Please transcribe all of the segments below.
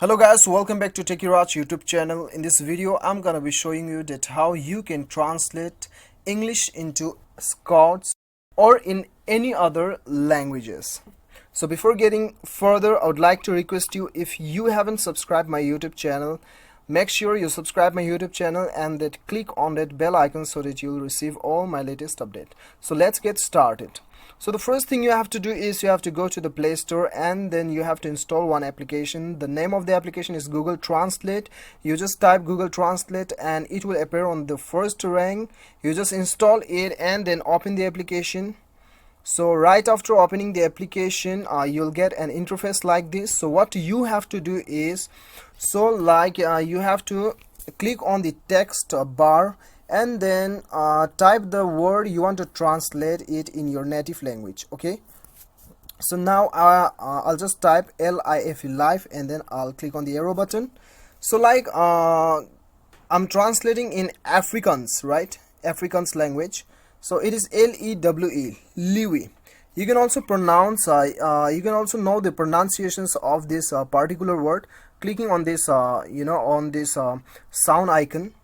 Hello guys, welcome back to Techiraj YouTube channel. In this video I'm gonna be showing you that how you can translate English into Scots or in any other languages. So before getting further, I would like to request you, if you haven't subscribed my YouTube channel, make sure you subscribe my YouTube channel and that click on that bell icon so that you'll receive all my latest update. So let's get started. So the first thing you have to do is you have to go to the Play Store and then you have to install one application. The name of the application is Google Translate. You just type Google Translate and it will appear on the first rank. You just install it and then open the application. So right after opening the application, you'll get an interface like this. So what you have to do is, you have to click on the text bar and then type the word you want to translate it in your native language. Okay, so now I'll just type LIFE, life, and then I'll click on the arrow button. So I'm translating in Afrikaans, right? Afrikaans language. So it is LEWE, Liwi. You can also pronounce you can also know the pronunciations of this particular word clicking on this on this sound icon.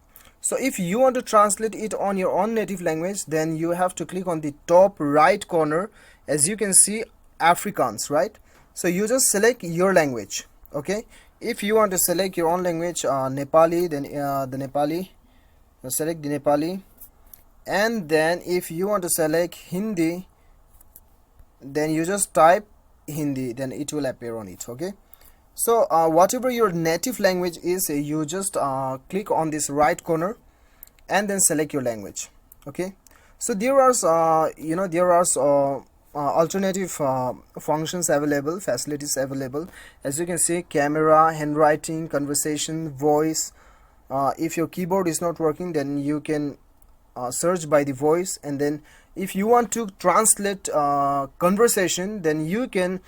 So if you want to translate it on your own native language, then you have to click on the top right corner. As you can see, Afrikaans, right? So you just select your language. Okay, if you want to select your own language, Nepali, then the Nepali, select the Nepali. And then if you want to select Hindi, then you just type Hindi, then it will appear on it. Okay, so whatever your native language is, you just click on this right corner and then select your language. Okay, so there are alternative functions available, facilities available. As you can see, camera, handwriting, conversation, voice. If your keyboard is not working, then you can search by the voice, and then if you want to translate conversation, then you can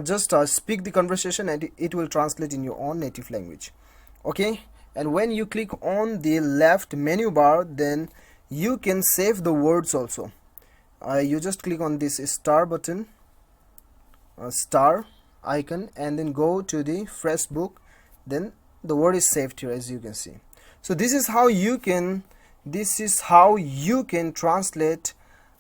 just speak the conversation and it will translate in your own native language. Okay, and when you click on the left menu bar, then you can save the words also. You just click on this star button, star icon, and then go to the fresh book, then the word is saved here, as you can see. So this is how you can translate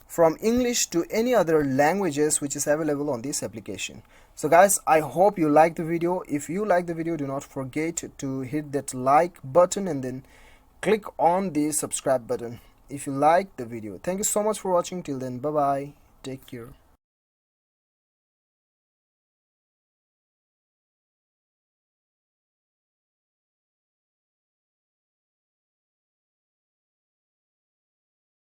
from English to any other languages which is available on this application. So guys, I hope you like the video. If you like the video, do not forget to hit that like button and then click on the subscribe button if you like the video. Thank you so much for watching. Till then, bye bye, take care.